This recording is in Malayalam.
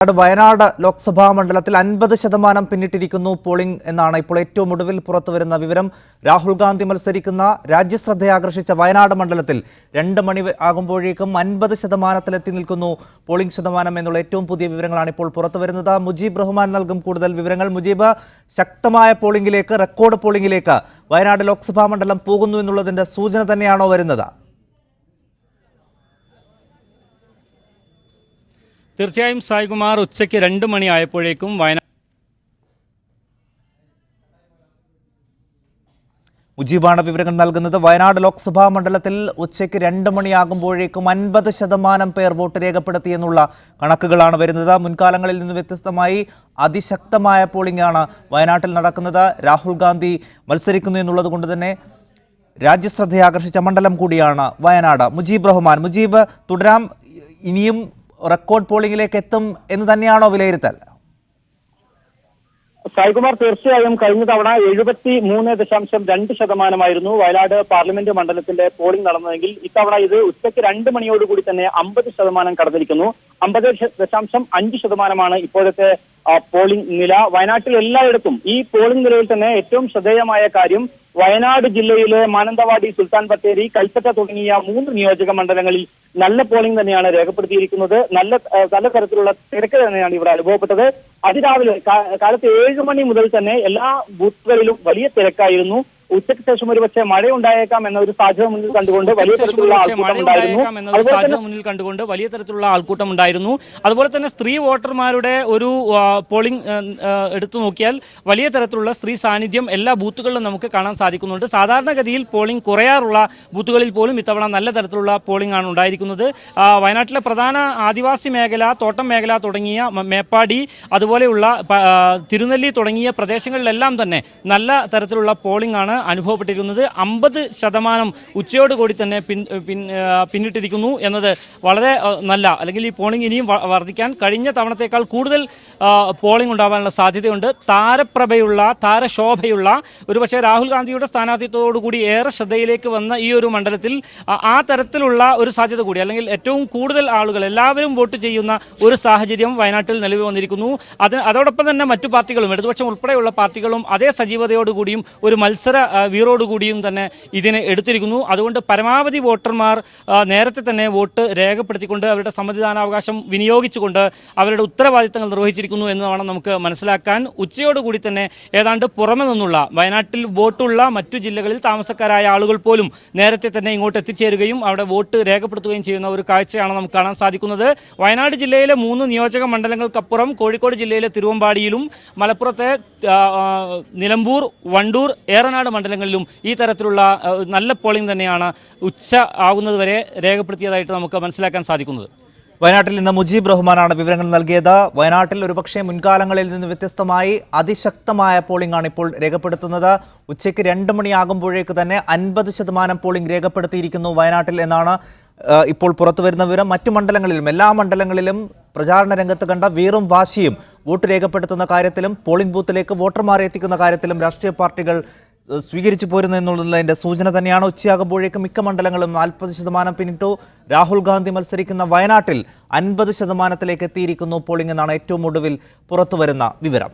വയനാട് ലോക്സഭാ മണ്ഡലത്തിൽ 50% പിന്നിട്ടിരിക്കുന്നു പോളിംഗ് എന്നാണ് ഇപ്പോൾ ഏറ്റവും ഒടുവിൽ പുറത്തുവരുന്ന വിവരം. രാഹുൽ ഗാന്ധി മത്സരിക്കുന്ന രാജ്യശ്രദ്ധയാകർഷിച്ച വയനാട് മണ്ഡലത്തിൽ 2 മണി ആകുമ്പോഴേക്കും 50%-ലെത്തി നിൽക്കുന്നു പോളിംഗ് ശതമാനം എന്നുള്ള ഏറ്റവും പുതിയ വിവരങ്ങളാണ് ഇപ്പോൾ പുറത്തുവരുന്നത്. മുജീബ് റഹ്മാൻ നൽകും കൂടുതൽ വിവരങ്ങൾ. മുജീബ്, ശക്തമായ പോളിംഗിലേക്ക്, റെക്കോർഡ് പോളിംഗിലേക്ക് വയനാട് ലോക്സഭാ മണ്ഡലം പോകുന്നു എന്നുള്ളതിന്റെ സൂചന തന്നെയാണോ വരുന്നത്? തീർച്ചയായും സായികുമാർ, ഉച്ചയ്ക്ക് 2 മണി ആയപ്പോഴേക്കും മുജീബാണ് വിവരങ്ങൾ നൽകുന്നത്. വയനാട് ലോക്സഭാ മണ്ഡലത്തിൽ ഉച്ചയ്ക്ക് 2 മണിയാകുമ്പോഴേക്കും 50% പേർ വോട്ട് രേഖപ്പെടുത്തിയെന്നുള്ള കണക്കുകളാണ് വരുന്നത്. മുൻകാലങ്ങളിൽ നിന്ന് വ്യത്യസ്തമായി അതിശക്തമായ പോളിംഗ് ആണ് വയനാട്ടിൽ നടക്കുന്നത്. രാഹുൽ ഗാന്ധി മത്സരിക്കുന്നു എന്നുള്ളത് കൊണ്ട് തന്നെ രാജ്യശ്രദ്ധയാകർഷിച്ച മണ്ഡലം കൂടിയാണ് വയനാട്. മുജീബ് റഹ്മാൻ, മുജീബ് തുടരാം. ഇനിയും റെക്കോർഡ് പോളിംഗിലേക്ക് എത്തും എന്ന് തന്നെയാണോ വിലയിരുത്തൽ? സായികുമാർ, തീർച്ചയായും കഴിഞ്ഞ തവണ 73.2% വയനാട് പാർലമെന്റ് മണ്ഡലത്തിന്റെ പോളിംഗ് നടന്നതെങ്കിൽ ഇത്തവണ ഇത് ഉച്ചയ്ക്ക് 2 മണിയോടുകൂടി തന്നെ 50% കടന്നിരിക്കുന്നു. 50.5% ഇപ്പോഴത്തെ പോളിംഗ് നില. വയനാട്ടിൽ എല്ലായിടത്തും ഈ പോളിംഗ് നിലയിൽ തന്നെ ഏറ്റവും ശ്രദ്ധേയമായ കാര്യം വയനാട് ജില്ലയിലെ മാനന്തവാടി, സുൽത്താൻ ബത്തേരി, കൽപ്പറ്റ തുടങ്ങിയ 3 നിയോജക മണ്ഡലങ്ങളിൽ നല്ല പോളിംഗ് തന്നെയാണ് രേഖപ്പെടുത്തിയിരിക്കുന്നത്. നല്ല തരത്തിലുള്ള തിരക്ക് തന്നെയാണ് ഇവിടെ അനുഭവപ്പെട്ടത്. അതിരാവിലെ കാലത്ത് 7 മണി മുതൽ തന്നെ എല്ലാ ബൂത്തുകളിലും വലിയ തിരക്കായിരുന്നു. ഉച്ചയ്ക്ക് ശേഷം ഒരുപക്ഷെ മഴയുണ്ടായേക്കാം എന്ന ഒരു സാധ്യത മുന്നിൽ കണ്ടുകൊണ്ട് വലിയ തരത്തിലുള്ള ആൾക്കൂട്ടം ഉണ്ടായിരുന്നു. അതുപോലെ തന്നെ സ്ത്രീ വോട്ടർമാരുടെ ഒരു പോളിംഗ് എടുത്തു നോക്കിയാൽ വലിയ തരത്തിലുള്ള സ്ത്രീ സാന്നിധ്യം എല്ലാ ബൂത്തുകളിലും നമുക്ക് കാണാൻ സാധിക്കുന്നുണ്ട്. സാധാരണഗതിയിൽ പോളിംഗ് കുറയാറുള്ള ബൂത്തുകളിൽ പോലും ഇത്തവണ നല്ല തരത്തിലുള്ള പോളിംഗ് ആണ് ഉണ്ടായിരിക്കുന്നത്. വയനാട്ടിലെ പ്രധാന ആദിവാസി മേഖല, തോട്ടം മേഖല തുടങ്ങിയ മേപ്പാടി, അതുപോലെയുള്ള തിരുനെല്ലി തുടങ്ങിയ പ്രദേശങ്ങളിലെല്ലാം തന്നെ നല്ല തരത്തിലുള്ള പോളിംഗ് ആണ് അനുഭവപ്പെട്ടിരിക്കുന്നത്. 50% ഉച്ചയോടുകൂടി തന്നെ പിന്നിട്ടിരിക്കുന്നു എന്നത് വളരെ നല്ല, അല്ലെങ്കിൽ ഈ പോളിംഗ് ഇനിയും വർദ്ധിക്കാൻ കഴിഞ്ഞ തവണത്തേക്കാൾ കൂടുതൽ പോളിംഗ് ഉണ്ടാവാനുള്ള സാധ്യതയുണ്ട്. താരശോഭയുള്ള ഒരുപക്ഷെ രാഹുൽ ഗാന്ധിയുടെ സ്ഥാനാർത്ഥിത്വത്തോടുകൂടി ഏറെ ശ്രദ്ധയിലേക്ക് വന്ന ഈ ഒരു മണ്ഡലത്തിൽ ആ തരത്തിലുള്ള ഒരു സാധ്യത കൂടി, അല്ലെങ്കിൽ ഏറ്റവും കൂടുതൽ ആളുകൾ എല്ലാവരും വോട്ട് ചെയ്യുന്ന ഒരു സാഹചര്യം വയനാട്ടിൽ നിലവിൽ വന്നിരിക്കുന്നു. അതോടൊപ്പം തന്നെ മറ്റു പാർട്ടികളും, ഇടതുപക്ഷം ഉൾപ്പെടെയുള്ള പാർട്ടികളും അതേ സജീവതയോടുകൂടിയും ഒരു മത്സര വീറോടുകൂടിയും തന്നെ ഇതിനെ എടുത്തിരിക്കുന്നു. അതുകൊണ്ട് പരമാവധി വോട്ടർമാർ നേരത്തെ തന്നെ വോട്ട് രേഖപ്പെടുത്തിക്കൊണ്ട് അവരുടെ സമ്മതിദാനാവകാശം വിനിയോഗിച്ചുകൊണ്ട് അവരുടെ ഉത്തരവാദിത്തങ്ങൾ നിർവഹിച്ചിരിക്കുന്നു എന്ന് വേണം നമുക്ക് മനസ്സിലാക്കാൻ. ഉച്ചയോടുകൂടി തന്നെ ഏതാണ്ട് പുറമെ നിന്നുള്ള, വയനാട്ടിൽ വോട്ടുള്ള മറ്റു ജില്ലകളിൽ താമസക്കാരായ ആളുകൾ പോലും നേരത്തെ തന്നെ ഇങ്ങോട്ട് എത്തിച്ചേരുകയും അവിടെ വോട്ട് രേഖപ്പെടുത്തുകയും ചെയ്യുന്ന ഒരു കാഴ്ചയാണ് നമുക്ക് കാണാൻ സാധിക്കുന്നത്. വയനാട് ജില്ലയിലെ 3 നിയോജക മണ്ഡലങ്ങൾക്കപ്പുറം കോഴിക്കോട് ജില്ലയിലെ തിരുവമ്പാടിയിലും മലപ്പുറത്തെ നിലമ്പൂർ, വണ്ടൂർ, ഏറനാട് മണ്ഡലങ്ങളിലും ഈ തരത്തിലുള്ള നല്ല പോളിംഗ് തന്നെയാണ് ഉച്ച ആകുന്നതുവരെ രേഖപ്പെടുത്തിയതായിട്ട് നമുക്ക് മനസ്സിലാക്കാൻ സാധിക്കുന്നത്. വയനാട്ടിൽ നിന്ന് മുജീബ് റഹ്മാനാണ് വിവരങ്ങൾ നൽകിയത്. വയനാട്ടിൽ ഒരുപക്ഷെ മുൻകാലങ്ങളിൽ നിന്ന് വ്യത്യസ്തമായി അതിശക്തമായ പോളിംഗ് ആണ് ഇപ്പോൾ രേഖപ്പെടുത്തുന്നത്. ഉച്ചയ്ക്ക് 2 മണിയാകുമ്പോഴേക്ക് തന്നെ 50% പോളിംഗ് രേഖപ്പെടുത്തിയിരിക്കുന്നു വയനാട്ടിൽ എന്നാണ് ഇപ്പോൾ പുറത്തുവരുന്ന വിവരം. മറ്റു മണ്ഡലങ്ങളിലും, എല്ലാ മണ്ഡലങ്ങളിലും പ്രചാരണ രംഗത്ത് കണ്ട വീറും വാശിയും വോട്ട് രേഖപ്പെടുത്തുന്ന കാര്യത്തിലും പോളിംഗ് ബൂത്തിലേക്ക് വോട്ടർമാരെ എത്തിക്കുന്ന കാര്യത്തിലും രാഷ്ട്രീയ പാർട്ടികൾ സ്വീകരിച്ചു പോരുന്നു എന്നുള്ളതിന്റെ സൂചന തന്നെയാണ്. ഉച്ചയാകുമ്പോഴേക്കും മിക്ക മണ്ഡലങ്ങളും 40% പിന്നിട്ടു. രാഹുൽ ഗാന്ധി മത്സരിക്കുന്ന വയനാട്ടിൽ 50%-ലേക്ക് എത്തിയിരിക്കുന്നു പോളിംഗ് എന്നാണ് ഏറ്റവും ഒടുവിൽ പുറത്തുവരുന്ന വിവരം.